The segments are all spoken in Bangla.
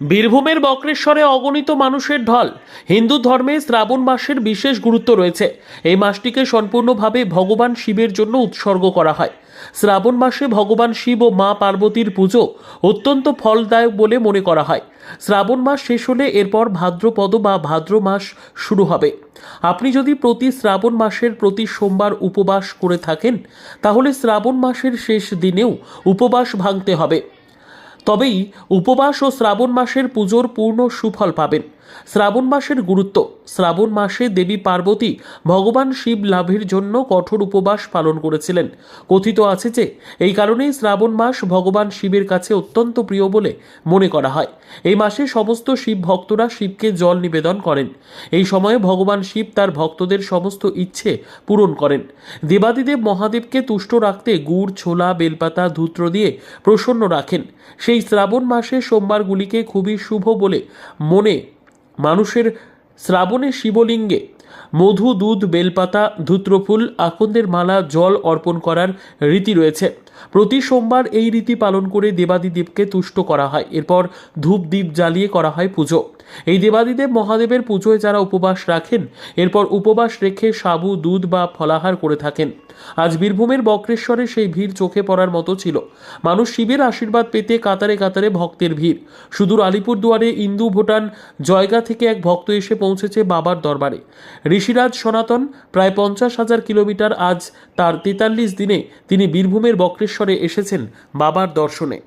বীরভূমের বক্রেশ্বরে অগণিত মানুষের ঢল। হিন্দু ধর্মে শ্রাবণ মাসের বিশেষ গুরুত্ব রয়েছে। এই মাসটিকে সম্পূর্ণভাবে ভগবান শিবের জন্য উৎসর্গ করা হয়। শ্রাবণ মাসে ভগবান শিব ও মা পার্বতীর পুজো অত্যন্ত ফলদায়ক বলে মনে করা হয়। শ্রাবণ মাস শেষ হলে এরপর ভাদ্রপদ বা ভাদ্র মাস শুরু হবে। আপনি যদি প্রতি শ্রাবণ মাসের প্রতি সোমবার উপবাস করে থাকেন, তাহলে শ্রাবণ মাসের শেষ দিনেও উপবাস ভাঙতে হবে। তবেই উপবাস ও শ্রাবণ মাসের পুজোর পূর্ণ সুফল পাবেন। শ্রাবণ মাসের গুরুত্ব। শ্রাবণ মাসে দেবী পার্বতী ভগবান শিব লাভের জন্য কঠোর উপবাস পালন করেছিলেন। কথিত আছে যে এই কারণেই শ্রাবণ মাস ভগবান শিবের কাছে অত্যন্ত প্রিয় বলে মনে করা হয়। এই মাসে সমস্ত শিব ভক্তরা শিবকে জল নিবেদন করেন। এই সময়ে ভগবান শিব তার ভক্তদের সমস্ত ইচ্ছে পূরণ করেন। দেবাদিদেব মহাদেবকে তুষ্ট রাখতে গুড়, ছোলা, বেলপাতা, ধূত্র দিয়ে প্রসন্ন রাখেন। সেই শ্রাবণ মাসে সোমবারগুলিকে খুবই শুভ বলে মনে মানুষের শ্রাবণে শিবলিঙ্গে মধু, দুধ, বেলপাতা, ধূত্রফুল, আকন্দের মালা, জল অর্পণ করার রীতি রয়েছে। প্রতি সোমবার এই রীতি পালন করে দেবাদিদেবকে তুষ্ট করা হয়। এরপর ধূপ দ্বীপ জ্বালিয়ে করা হয় পুজো। এই দেবাদিদেব মহাদেবের পুজোয় যারা উপবাস রাখেন, এরপর উপবাস রেখে সাবু, দুধ বা ফলাহার করে থাকেন। আজ বীরভূমের বক্রেশ্বরে সেই ভিড় চোখে পড়ার মতো ছিল। মানুষ শিবের আশীর্বাদ পেতে কাতারে কাতারে ভক্তের ভিড়। সুদূর আলিপুরদুয়ারে ইন্দু ভুটান জয়গা থেকে এক ভক্ত এসে পৌঁছেছে বাবার দরবারে। ঋষিরাজ সনাতন প্রায় 50,000 কিলোমিটার, আজ তার 43 দিনে তিনি বীরভূমের বক্রেশ্বরে এসেছেন বাবার দর্শনে।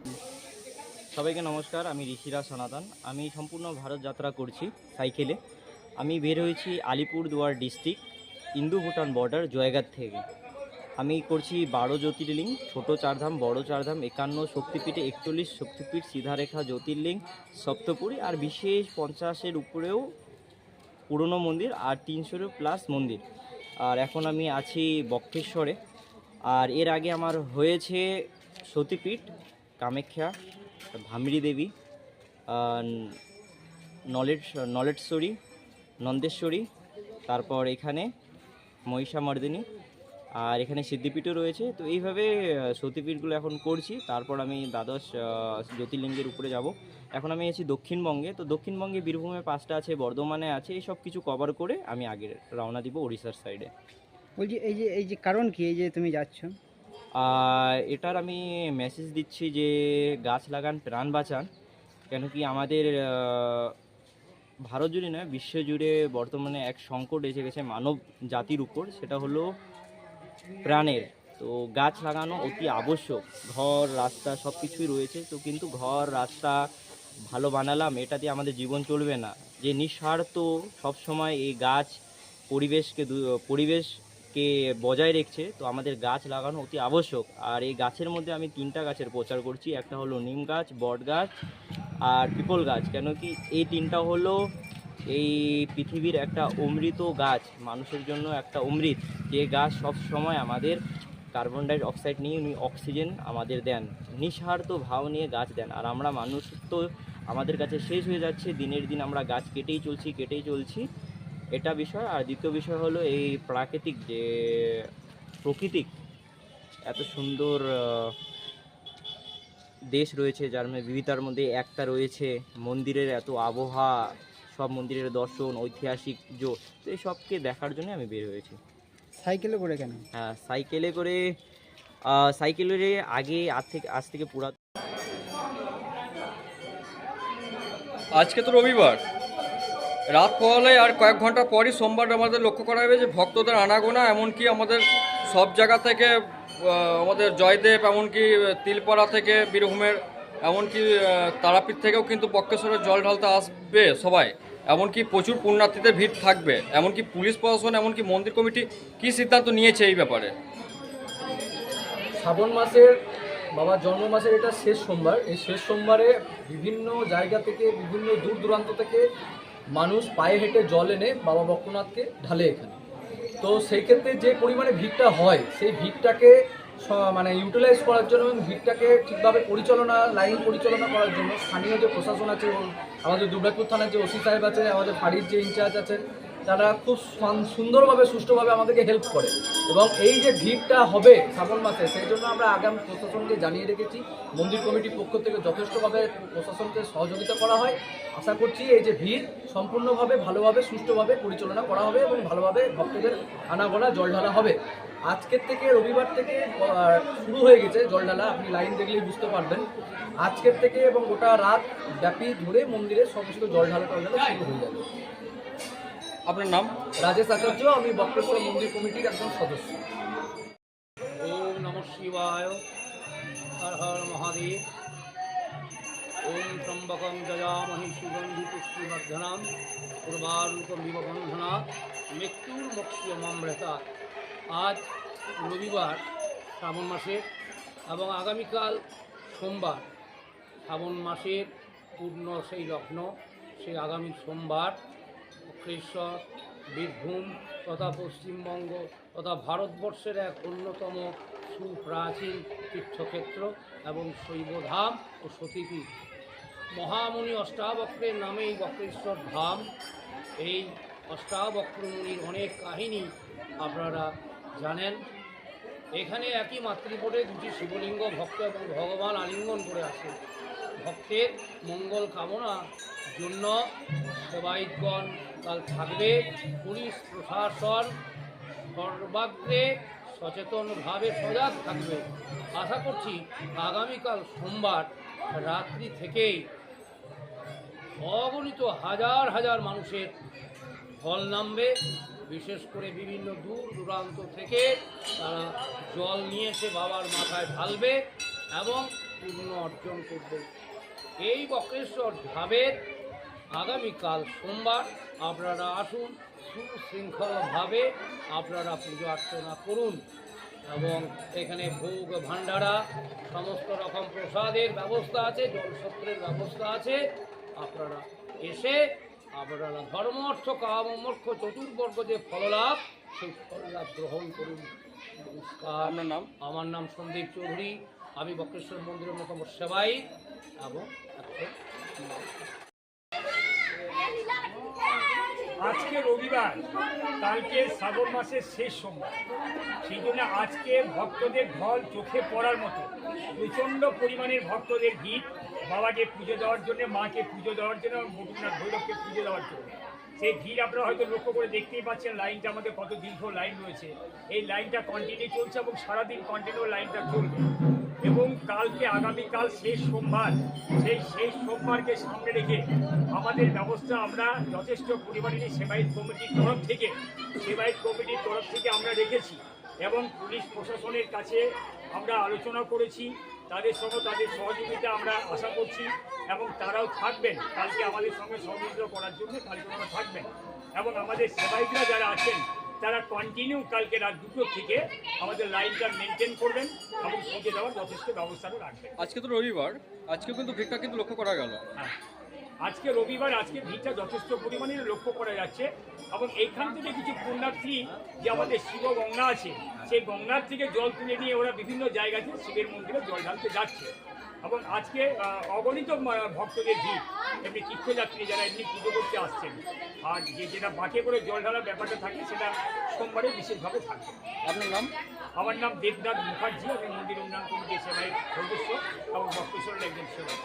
সবাইকে নমস্কার। আমি ঋষিরাজ সনাতন। আমি সম্পূর্ণ ভারত যাত্রা করছি সাইকেলে। আমি বের হয়েছি আলিপুরদুয়ার ডিস্ট্রিক্ট, ইন্দু ভুটান বর্ডার, জয়গাঁ থেকে। আমি করছি 12 জ্যোতির্লিঙ্গ, ছোট চারধাম, বড় চারধাম, 51 শক্তিপীঠে, 41 শক্তিপীঠ, সিধারেখা জ্যোতির্লিঙ্গ, সপ্তপুরী, আর বিশেষ 50-এর উপরেও পুরনো মন্দির, আর 300-এরও প্লাস মন্দির। আর এখন আমি আছি বক্রেশ্বরে। আর এর আগে আমার হয়েছে সতীপীঠ, কামাখ্যা, ভামরি দেবী, নলেশ্বরী, নন্দেশ্বরী, তারপর এখানে মহিষামর্দিনী, আর এখানে সিদ্ধিপীঠও রয়েছে। তো এইভাবে সতীপীঠগুলো এখন করছি। তারপর আমি দ্বাদশ জ্যোতির্লিঙ্গের উপরে যাব। এখন আমি আছি দক্ষিণবঙ্গে। তো দক্ষিণবঙ্গে বীরভূমে 5টা আছে, বর্ধমানে আছে। এই সব কিছু কভার করে আমি আগে রওনা দিব উড়িষ্যার সাইডে। বলছি এই যে কারণ কি এই যে তুমি যাচ্ছ? এটার আমি মেসেজ দিচ্ছি যে গাছ লাগান, প্রাণ বাঁচান। কেন কি আমাদের ভারত জুড়ে নয়, বিশ্ব জুড়ে বর্তমানে এক সংকট এসে গেছে মানব জাতির উপর, সেটা হলো প্রাণের। তো গাছ লাগানো অতি আবশ্যক। ঘর, রাস্তা সব কিছুই রয়েছে, তো কিন্তু ঘর, রাস্তা ভালো বানালাম, এটা দিয়ে আমাদের জীবন চলবে না। যে নিঃস্বার্থ সবসময় এই গাছ পরিবেশকে বজায় রেখেছে, তো আমাদের গাছ লাগানো অতি আবশ্যক। আর এই গাছের মধ্যে আমি 3টা গাছের প্রচার করছি। একটা হলো নিম গাছ, বট গাছ আর পিপল গাছ। কেন কি এই 3টা হলো এই পৃথিবীর একটা অমৃত গাছ, মানুষের জন্য একটা অমৃত। যে গাছ সব সময় আমাদের কার্বন ডাই অক্সাইড নিয়ে উনি অক্সিজেন আমাদের দেন, নিঃস্বার্থ ভাব নিয়ে গাছ দেন। আর আমরা মানুষ তো আমাদের কাছে শেষ হয়ে যাচ্ছে, দিনের দিন আমরা গাছ কেটেই চলছি। এটা বিষয়। আর দ্বিতীয় বিষয় হলো এই প্রাকৃতিক যে এত সুন্দর দেশ রয়েছে, যার বিবিধতার মধ্যে একটা রয়েছে, মন্দিরের এত আবহাওয়া, সব মন্দিরের দর্শন, ঐতিহাসিক তো এই সবকে দেখার জন্য আমি বের হয়েছি। সাইকেলে করে কেন? হ্যাঁ, সাইকেলের আগে আজ থেকে পুরা। আজকে তো রবিবার, রাত পোহালে আর কয়েক ঘন্টা পরই সোমবার আমাদের লক্ষ্য করা হবে যে ভক্তদের আনাগোনা, এমনকি আমাদের সব জায়গা থেকে, আমাদের জয়দেব, এমনকি তিলপাড়া থেকে, বীরভূমের, এমনকি তারাপীঠ থেকেও কিন্তু বক্রেশ্বরের জল ঢালতে আসবে সবাই। এমনকি প্রচুর পুণ্যার্থীদের ভিড় থাকবে। এমনকি পুলিশ প্রশাসন, এমনকি মন্দির কমিটি কী সিদ্ধান্ত নিয়েছে এই ব্যাপারে? শ্রাবণ মাসের বাবার জন্ম মাসের এটা শেষ সোমবার। এই শেষ সোমবারে বিভিন্ন জায়গা থেকে, বিভিন্ন দূর দূরান্ত থেকে মানুষ পায়ে হেঁটে জল এনে বাবা বক্রনাথকে ঢালে এখানে। তো সেই ক্ষেত্রে যে পরিমাণে ভিড়টা হয়, সেই ভিড়টাকে মানে ইউটিলাইজ করার জন্য এবং ভিড়টাকে ঠিকভাবে লাইন পরিচালনা করার জন্য স্থানীয় যে প্রশাসন আছে, আমাদের দুর্গাপুর থানার যে ওসি সাহেব আছে, আমাদের ফাঁড়ির যে ইনচার্জ আছেন, তারা খুব সুন্দরভাবে সুষ্ঠুভাবে আমাদেরকে হেল্প করে। এবং এই যে ভিড়টা হবে শ্রাবণ মাসে, সেই জন্য আমরা আগাম প্রশাসনকে জানিয়ে রেখেছি। মন্দির কমিটির পক্ষ থেকে যথেষ্টভাবে প্রশাসনকে সহযোগিতা করা হয়। আশা করছি এই যে ভিড় সম্পূর্ণভাবে ভালোভাবে সুষ্ঠুভাবে পরিচালনা করা হবে এবং ভালোভাবে ভক্তদের আনাগোনা জল ঢালা হবে। আজকের থেকে রবিবার থেকে শুরু হয়ে গেছে জল ঢালা, আপনি লাইন দেখলেই বুঝতে পারবেন। আজকের থেকে এবং গোটা রাত ব্যাপী ধরে মন্দিরের সমস্ত জল ঢালা শুরু হয়ে যাবে। আপনার নাম? রাজেশ আচার্য, আমি বক্রেশ্বর মন্দির কমিটির একজন সদস্য। ওম নমঃ শিবায়, হর হর মহাদেব। ওম ত্রম্বকং যজামহি সুগন্ধি পুষ্টিবর্ধনাম পূর্বারূপম বিববন্ধনাৎ মৃত্যুর্মোক্ষয়মামৃতা। আজ রবিবার শ্রাবণ মাসের এবং আগামীকাল সোমবার শ্রাবণ মাসের পূর্ণ সেই লগ্ন, সেই আগামী সোমবার বক্রেশ্বর, বীরভূম তথা পশ্চিমবঙ্গ তথা ভারতবর্ষের এক অন্যতম সুপ্রাচীন তীর্থক্ষেত্র এবং শৈবধাম ও সতীপীঠ। মহামুনি অষ্টাবক্রের নামেই বক্রেশ্বর ধাম। এই অষ্টাবক্রমুনির অনেক কাহিনী আপনারা জানেন। এখানে একই মাতৃপটে দুটি শিবলিঙ্গ ভক্ত এবং ভগবান আলিঙ্গন করে আছে। ভক্তের মঙ্গল কামনার জন্য সেবায়িতগণ কাল থাকবে। পুলিশ প্রশাসন সর্বাগ্রে সচেতনভাবে সজাগ থাকবে। আশা করছি আগামীকাল সোমবার রাত্রি থেকেই অগণিত হাজার হাজার মানুষের ঢল নামবে। বিশেষ করে বিভিন্ন দূর দূরান্ত থেকে তারা জল নিয়ে এসে বাবার মাথায় ঢালবে এবং পুণ্য অর্জন করবে। এই বক্রেশ্বর ধামের আগামীকাল সোমবার আপনারা আসুন, সুশৃঙ্খলভাবে আপনারা পুজো অর্চনা করুন এবং এখানে ভোগ ভাণ্ডারা সমস্ত রকম প্রসাদের ব্যবস্থা আছে, জলসত্রের ব্যবস্থা আছে। আপনারা এসে আপনারা ধর্ম অর্থ কাম মোক্ষ চতুর্বর্গ যে ফললাভ, সেই ফললাভ গ্রহণ করুন। নমস্কার। আপনার নাম? আমার নাম সন্দীপ চৌধুরী, আমি বক্রেশ্বর মন্দিরের অন্যতম সেবাই এবং আজকে রবিবার, কালকে শ্রাবণ মাসের শেষ সোমবার, সেই জন্য আজকে ভক্তদের ঢল চোখে পড়ার মতো প্রচণ্ড পরিমাণের ভক্তদের ভিড় বাবাকে পুজো দেওয়ার জন্য, মাকে পুজো দেওয়ার জন্য, মধুনাথ ভৈরবকে পুজো দেওয়ার জন্য। সেই ভিড় আপনারা হয়তো লক্ষ্য করে দেখতেই পাচ্ছেন, লাইনটা আমাদের কত দীর্ঘ লাইন রয়েছে। এই লাইনটা কন্টিনিউ চলছে এবং সারাদিন কন্টিনিউ লাইনটা চলবে। এবং কালকে আগামীকাল শেষ সোমবার, সেই শেষ সোমবারকে সামনে রেখে আমাদের ব্যবস্থা আমরা যথেষ্ট পরিমাণে সেবায়িত কমিটির তরফ থেকে আমরা রেখেছি এবং পুলিশ প্রশাসনের কাছে আমরা আলোচনা করেছি। তাদের সঙ্গে তাদের সহযোগিতা আমরা আশা করছি এবং তারাও থাকবেন কালকে আমাদের সঙ্গে সহযোগিতা করার জন্য। কালকে ওরা থাকবেন এবং আমাদের সেবায়িতরা যারা আছেন তারা কন্টিনিউ কালকে রাত 2টো থেকে আমাদের লাইনটা মেনটেন করবেন এবং পুজো দেওয়ার যথেষ্ট ব্যবস্থাও রাখবেন। আজকে তো রবিবার, আজকে কিন্তু ভিড়টা কিন্তু লক্ষ্য করা গেল। হ্যাঁ, আজকে রবিবার, আজকে ভিড়টা যথেষ্ট পরিমাণে লক্ষ্য করা যাচ্ছে এবং এইখান থেকে কিছু পুণ্যার্থী যে আমাদের শিব গঙ্গা আছে, সেই গঙ্গার থেকে জল তুলে নিয়ে ওরা বিভিন্ন জায়গাতে শিবের মন্দিরে জল ঢালতে যাচ্ছে এবং আজকে অগণিত ভক্তদের ভিড়, এমনি তীর্থযাত্রী যারা এমনি পুজো করতে আসছেন। আর যেটা বাঁকে করে জল ঢালার ব্যাপারটা থাকে সেটা সোমবারে বিশেষভাবে থাকবে। আপনার নাম? আমার নাম দেবনাথ মুখার্জি, আমি মন্দির উন্নয়ন কমিটির সেবায়িত সদস্য এবং বক্রেশ্বরের একজন সেবক।